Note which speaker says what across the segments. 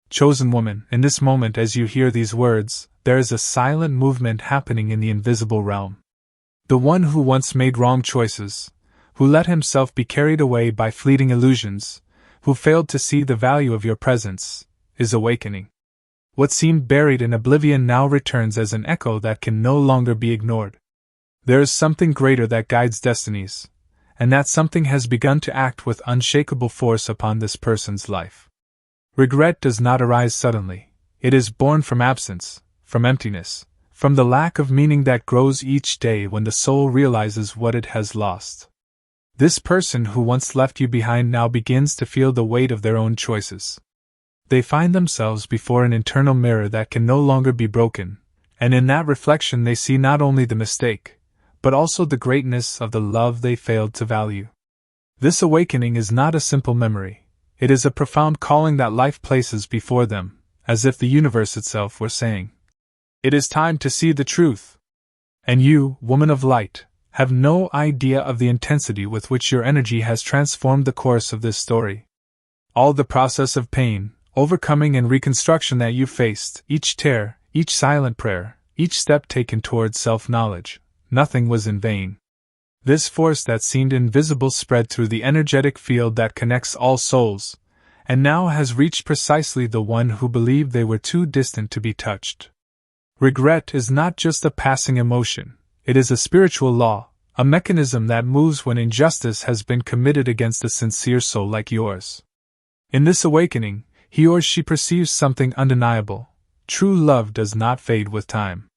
Speaker 1: Chosen woman, in this moment as you hear these words, there is a silent movement happening in the invisible realm. The one who once made wrong choices, who let himself be carried away by fleeting illusions, who failed to see the value of your presence, is awakening. What seemed buried in oblivion now returns as an echo that can no longer be ignored. There is something greater that guides destinies, and that something has begun to act with unshakable force upon this person's life. Regret does not arise suddenly. It is born from absence, from emptiness, from the lack of meaning that grows each day when the soul realizes what it has lost. This person who once left you behind now begins to feel the weight of their own choices. They find themselves before an internal mirror that can no longer be broken, and in that reflection they see not only the mistake, but also the greatness of the love they failed to value. This awakening is not a simple memory. It is a profound calling that life places before them, as if the universe itself were saying, "It is time to see the truth." And you, woman of light, have no idea of the intensity with which your energy has transformed the course of this story. All the process of pain, overcoming and reconstruction that you faced, each tear, each silent prayer, each step taken towards self-knowledge, nothing was in vain. This force that seemed invisible spread through the energetic field that connects all souls, and now has reached precisely the one who believed they were too distant to be touched. Regret is not just a passing emotion, it is a spiritual law, a mechanism that moves when injustice has been committed against a sincere soul like yours. In this awakening, he or she perceives something undeniable. True love does not fade with time.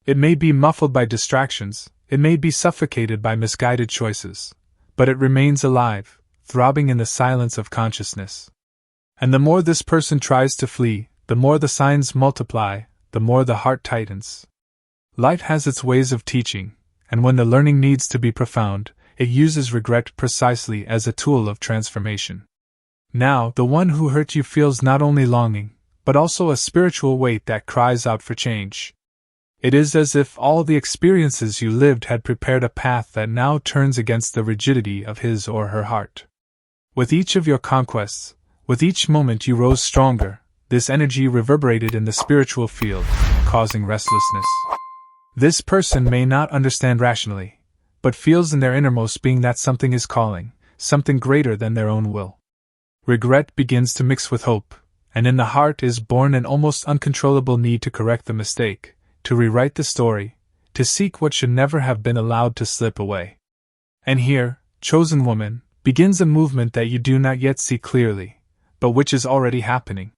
Speaker 1: It may be muffled by distractions, it may be suffocated by misguided choices, but it remains alive, throbbing in the silence of consciousness. And the more this person tries to flee, the more the signs multiply, the more the heart tightens. Life has its ways of teaching, and when the learning needs to be profound, it uses regret precisely as a tool of transformation. Now, the one who hurt you feels not only longing, but also a spiritual weight that cries out for change. It is as if all the experiences you lived had prepared a path that now turns against the rigidity of his or her heart. With each of your conquests, with each moment you rose stronger, this energy reverberated in the spiritual field, causing restlessness. This person may not understand rationally, but feels in their innermost being that something is calling, something greater than their own will. Regret begins to mix with hope, and in the heart is born an almost uncontrollable need to correct the mistake, to rewrite the story, to seek what should never have been allowed to slip away. And here, chosen woman, begins a movement that you do not yet see clearly, but which is already happening.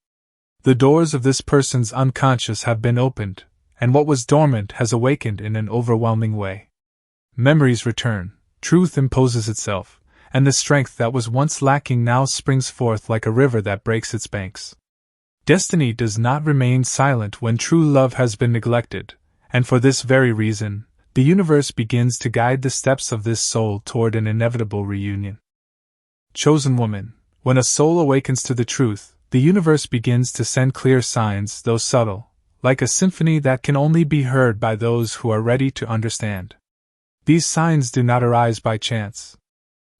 Speaker 1: The doors of this person's unconscious have been opened, and what was dormant has awakened in an overwhelming way. Memories return, truth imposes itself, and the strength that was once lacking now springs forth like a river that breaks its banks. Destiny does not remain silent when true love has been neglected, and for this very reason, the universe begins to guide the steps of this soul toward an inevitable reunion. Chosen woman, when a soul awakens to the truth, the universe begins to send clear signs, though subtle, like a symphony that can only be heard by those who are ready to understand. These signs do not arise by chance.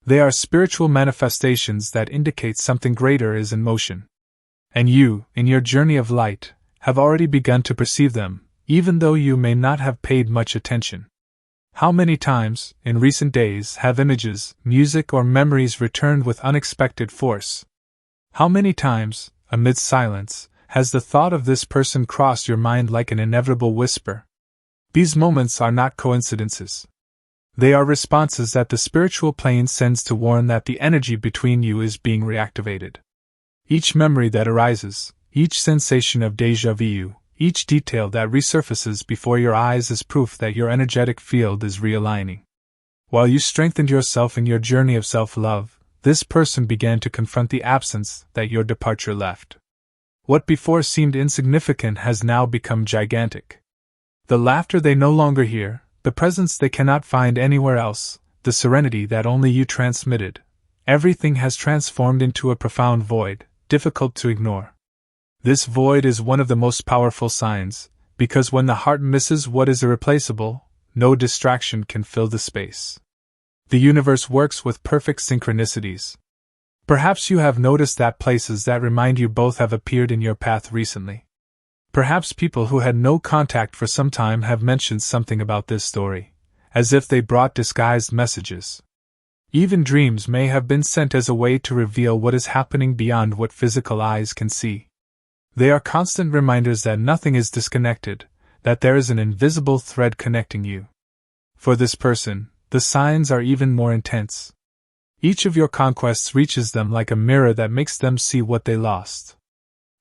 Speaker 1: They are spiritual manifestations that indicate something greater is in motion. And you, in your journey of light, have already begun to perceive them, even though you may not have paid much attention. How many times, in recent days, have images, music, or memories returned with unexpected force? How many times, amidst silence, has the thought of this person crossed your mind like an inevitable whisper? These moments are not coincidences. They are responses that the spiritual plane sends to warn that the energy between you is being reactivated. Each memory that arises, each sensation of déjà vu, each detail that resurfaces before your eyes is proof that your energetic field is realigning. While you strengthened yourself in your journey of self-love, this person began to confront the absence that your departure left. What before seemed insignificant has now become gigantic. The laughter they no longer hear, the presence they cannot find anywhere else, the serenity that only you transmitted, everything has transformed into a profound void, difficult to ignore. This void is one of the most powerful signs, because when the heart misses what is irreplaceable, no distraction can fill the space. The universe works with perfect synchronicities. Perhaps you have noticed that places that remind you both have appeared in your path recently. Perhaps people who had no contact for some time have mentioned something about this story, as if they brought disguised messages. Even dreams may have been sent as a way to reveal what is happening beyond what physical eyes can see. They are constant reminders that nothing is disconnected, that there is an invisible thread connecting you. For this person, the signs are even more intense. Each of your conquests reaches them like a mirror that makes them see what they lost.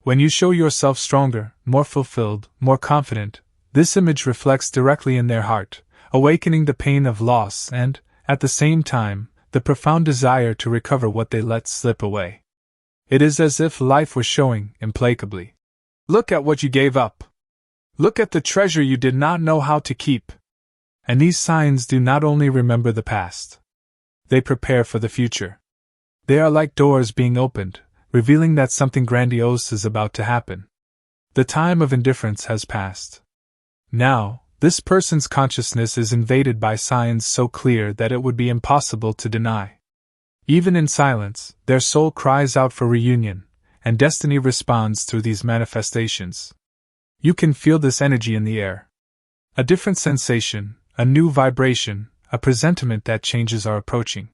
Speaker 1: When you show yourself stronger, more fulfilled, more confident, this image reflects directly in their heart, awakening the pain of loss and, at the same time, the profound desire to recover what they let slip away. It is as if life was showing, implacably. Look at what you gave up. Look at the treasure you did not know how to keep. And these signs do not only remember the past. They prepare for the future. They are like doors being opened, revealing that something grandiose is about to happen. The time of indifference has passed. Now, this person's consciousness is invaded by signs so clear that it would be impossible to deny. Even in silence, their soul cries out for reunion, and destiny responds through these manifestations. You can feel this energy in the air. A different sensation, a new vibration, a presentiment that changes are approaching.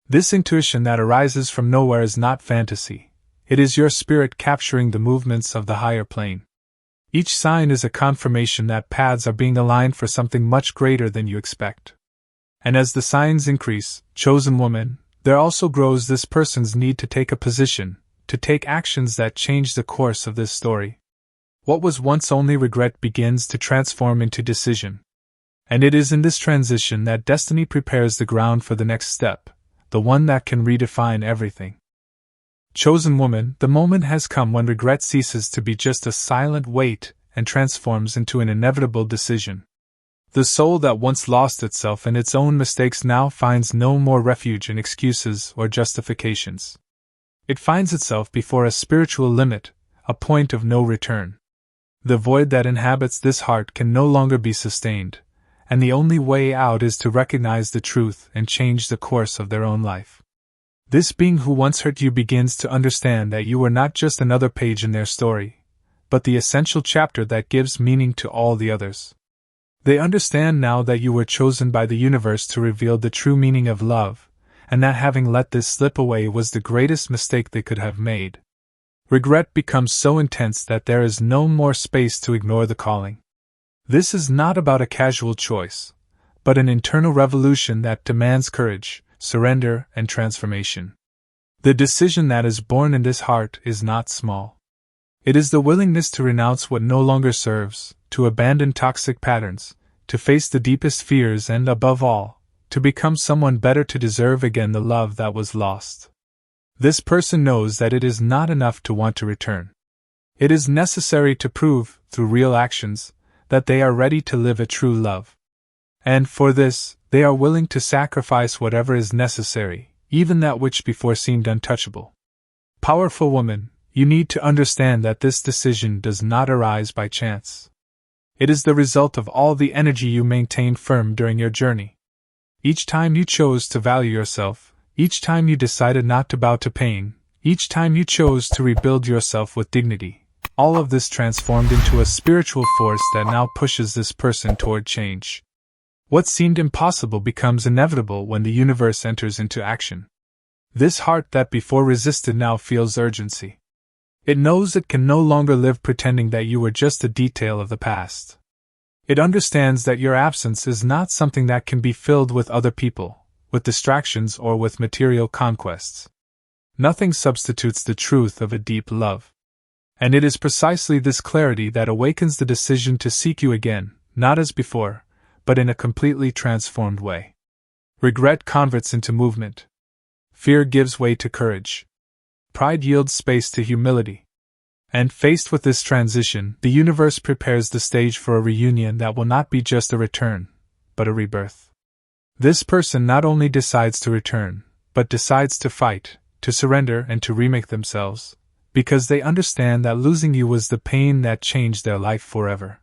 Speaker 1: This intuition that arises from nowhere is not fantasy. It is your spirit capturing the movements of the higher plane. Each sign is a confirmation that paths are being aligned for something much greater than you expect. And as the signs increase, chosen woman, there also grows this person's need to take a position, to take actions that change the course of this story. What was once only regret begins to transform into decision. And it is in this transition that destiny prepares the ground for the next step, the one that can redefine everything. Chosen woman, the moment has come when regret ceases to be just a silent weight and transforms into an inevitable decision. The soul that once lost itself in its own mistakes now finds no more refuge in excuses or justifications. It finds itself before a spiritual limit, a point of no return. The void that inhabits this heart can no longer be sustained, and the only way out is to recognize the truth and change the course of their own life. This being who once hurt you begins to understand that you were not just another page in their story, but the essential chapter that gives meaning to all the others. They understand now that you were chosen by the universe to reveal the true meaning of love, and that having let this slip away was the greatest mistake they could have made. Regret becomes so intense that there is no more space to ignore the calling. This is not about a casual choice, but an internal revolution that demands courage, surrender, and transformation. The decision that is born in this heart is not small. It is the willingness to renounce what no longer serves, to abandon toxic patterns, to face the deepest fears and, above all, to become someone better to deserve again the love that was lost. This person knows that it is not enough to want to return. It is necessary to prove, through real actions, that they are ready to live a true love. And for this, they are willing to sacrifice whatever is necessary, even that which before seemed untouchable. Powerful woman, you need to understand that this decision does not arise by chance. It is the result of all the energy you maintained firm during your journey. Each time you chose to value yourself, each time you decided not to bow to pain, each time you chose to rebuild yourself with dignity, all of this transformed into a spiritual force that now pushes this person toward change. What seemed impossible becomes inevitable when the universe enters into action. This heart that before resisted now feels urgency. It knows it can no longer live pretending that you were just a detail of the past. It understands that your absence is not something that can be filled with other people, with distractions, or with material conquests. Nothing substitutes the truth of a deep love. And it is precisely this clarity that awakens the decision to seek you again, not as before, but in a completely transformed way. Regret converts into movement. Fear gives way to courage. Pride yields space to humility. And faced with this transition, the universe prepares the stage for a reunion that will not be just a return, but a rebirth. This person not only decides to return, but decides to fight, to surrender, and to remake themselves, because they understand that losing you was the pain that changed their life forever.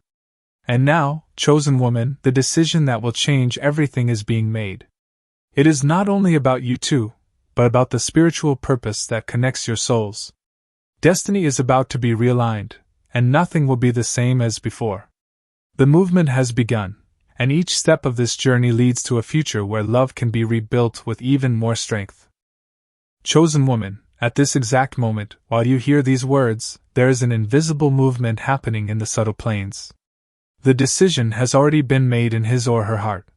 Speaker 1: And now, chosen woman, the decision that will change everything is being made. It is not only about you two, but about the spiritual purpose that connects your souls. Destiny is about to be realigned, and nothing will be the same as before. The movement has begun, and each step of this journey leads to a future where love can be rebuilt with even more strength. Chosen woman, at this exact moment, while you hear these words, there is an invisible movement happening in the subtle planes. The decision has already been made in his or her heart,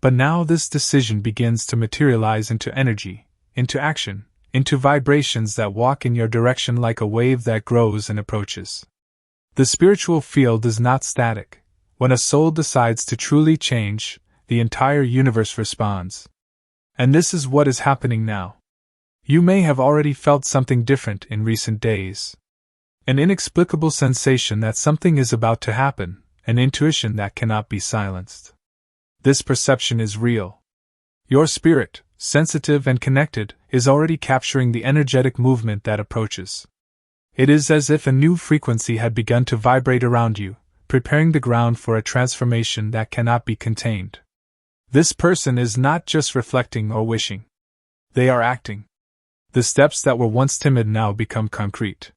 Speaker 1: but now this decision begins to materialize into energy, into action, into vibrations that walk in your direction like a wave that grows and approaches. The spiritual field is not static. When a soul decides to truly change, the entire universe responds. And this is what is happening now. You may have already felt something different in recent days. An inexplicable sensation that something is about to happen, an intuition that cannot be silenced. This perception is real. Your spirit, sensitive and connected, is already capturing the energetic movement that approaches. It is as if a new frequency had begun to vibrate around you, preparing the ground for a transformation that cannot be contained. This person is not just reflecting or wishing. They are acting. The steps that were once timid now become concrete.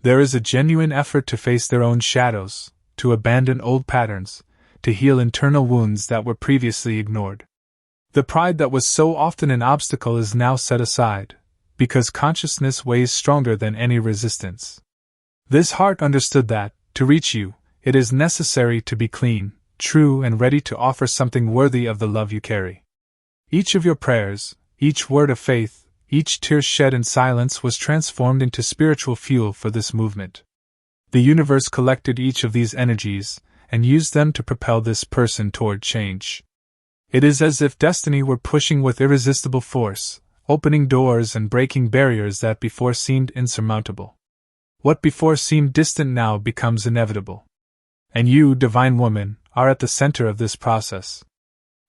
Speaker 1: There is a genuine effort to face their own shadows, to abandon old patterns, to heal internal wounds that were previously ignored. The pride that was so often an obstacle is now set aside, because consciousness weighs stronger than any resistance. This heart understood that, to reach you, it is necessary to be clean, true, and ready to offer something worthy of the love you carry. Each of your prayers, each word of faith, each tear shed in silence was transformed into spiritual fuel for this movement. The universe collected each of these energies and used them to propel this person toward change. It is as if destiny were pushing with irresistible force, opening doors and breaking barriers that before seemed insurmountable. What before seemed distant now becomes inevitable. And you, divine woman, are at the center of this process.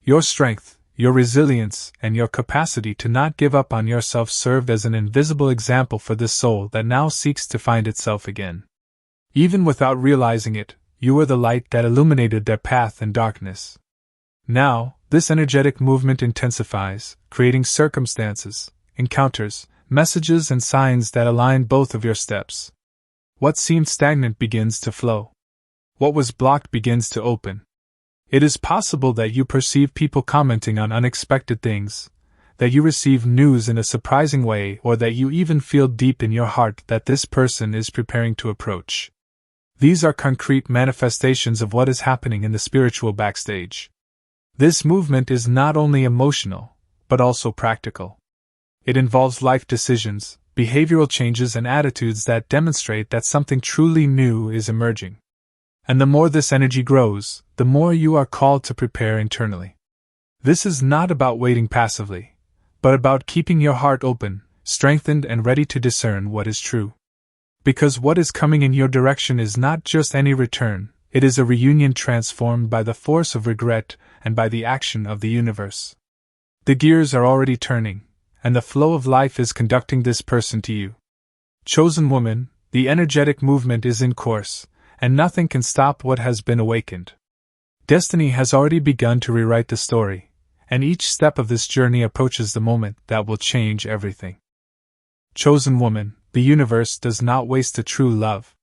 Speaker 1: Your strength, your resilience, and your capacity to not give up on yourself served as an invisible example for this soul that now seeks to find itself again. Even without realizing it, you were the light that illuminated their path in darkness. Now, this energetic movement intensifies, creating circumstances, encounters, messages, and signs that align both of your steps. What seemed stagnant begins to flow. What was blocked begins to open. It is possible that you perceive people commenting on unexpected things, that you receive news in a surprising way, or that you even feel deep in your heart that this person is preparing to approach. These are concrete manifestations of what is happening in the spiritual backstage. This movement is not only emotional, but also practical. It involves life decisions, behavioral changes, and attitudes that demonstrate that something truly new is emerging. And the more this energy grows, the more you are called to prepare internally. This is not about waiting passively, but about keeping your heart open, strengthened, and ready to discern what is true. Because what is coming in your direction is not just any return, it is a reunion transformed by the force of regret and by the action of the universe. The gears are already turning, and the flow of life is conducting this person to you. Chosen woman, the energetic movement is in course, and nothing can stop what has been awakened. Destiny has already begun to rewrite the story, and each step of this journey approaches the moment that will change everything. Chosen woman, the universe does not waste a true love.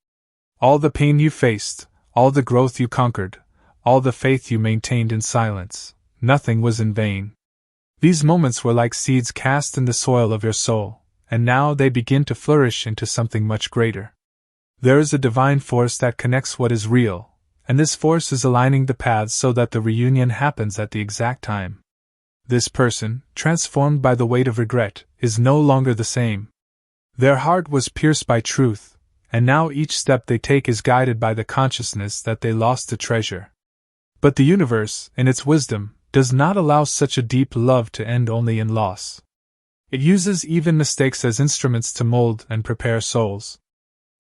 Speaker 1: All the pain you faced, all the growth you conquered, all the faith you maintained in silence, nothing was in vain. These moments were like seeds cast in the soil of your soul, and now they begin to flourish into something much greater. There is a divine force that connects what is real, and this force is aligning the paths so that the reunion happens at the exact time. This person, transformed by the weight of regret, is no longer the same. Their heart was pierced by truth, and now each step they take is guided by the consciousness that they lost a treasure. But the universe, in its wisdom, does not allow such a deep love to end only in loss. It uses even mistakes as instruments to mold and prepare souls.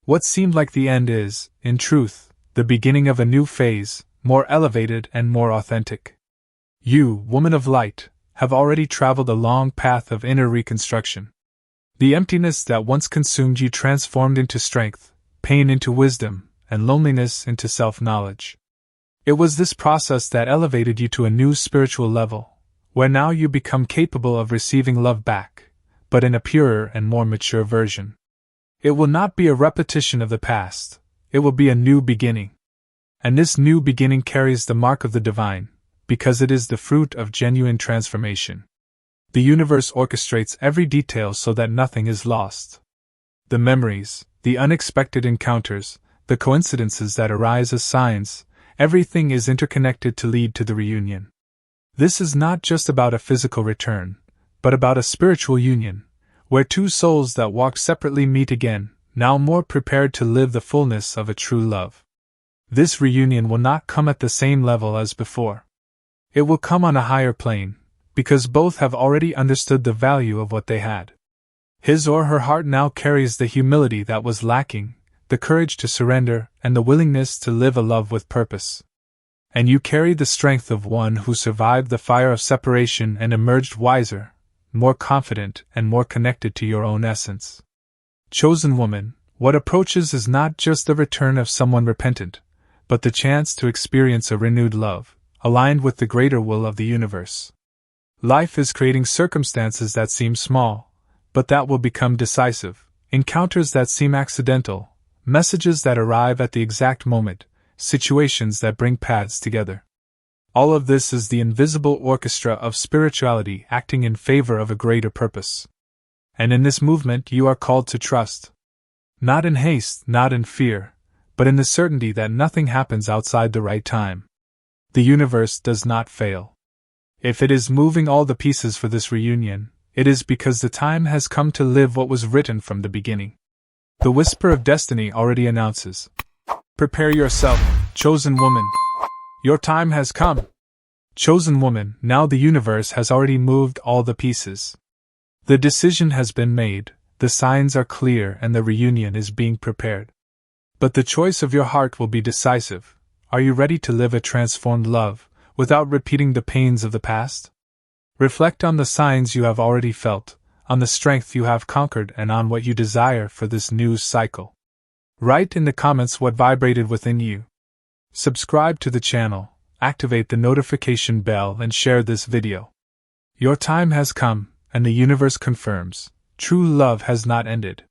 Speaker 1: What seemed like the end is, in truth, the beginning of a new phase, more elevated and more authentic. You, woman of light, have already traveled a long path of inner reconstruction. The emptiness that once consumed you transformed into strength, pain into wisdom, and loneliness into self-knowledge. It was this process that elevated you to a new spiritual level, where now you become capable of receiving love back, but in a purer and more mature version. It will not be a repetition of the past, it will be a new beginning. And this new beginning carries the mark of the divine, because it is the fruit of genuine transformation. The universe orchestrates every detail so that nothing is lost. The memories, the unexpected encounters, the coincidences that arise as signs, everything is interconnected to lead to the reunion. This is not just about a physical return, but about a spiritual union, where two souls that walk separately meet again, now more prepared to live the fullness of a true love. This reunion will not come at the same level as before. It will come on a higher plane, because both have already understood the value of what they had. His or her heart now carries the humility that was lacking, the courage to surrender, and the willingness to live a love with purpose. And you carry the strength of one who survived the fire of separation and emerged wiser, more confident, and more connected to your own essence. Chosen woman, what approaches is not just the return of someone repentant, but the chance to experience a renewed love, aligned with the greater will of the universe. Life is creating circumstances that seem small, but that will become decisive, encounters that seem accidental, messages that arrive at the exact moment, situations that bring paths together. All of this is the invisible orchestra of spirituality acting in favor of a greater purpose. And in this movement you are called to trust. Not in haste, not in fear, but in the certainty that nothing happens outside the right time. The universe does not fail. If it is moving all the pieces for this reunion, it is because the time has come to live what was written from the beginning. The whisper of destiny already announces, "Prepare yourself, chosen woman. Your time has come." Chosen woman, now the universe has already moved all the pieces. The decision has been made, the signs are clear, and the reunion is being prepared. But the choice of your heart will be decisive. Are you ready to live a transformed love, without repeating the pains of the past? Reflect on the signs you have already felt, on the strength you have conquered, and on what you desire for this new cycle. Write in the comments what vibrated within you. Subscribe to the channel, activate the notification bell, and share this video. Your time has come, and the universe confirms, true love has not ended.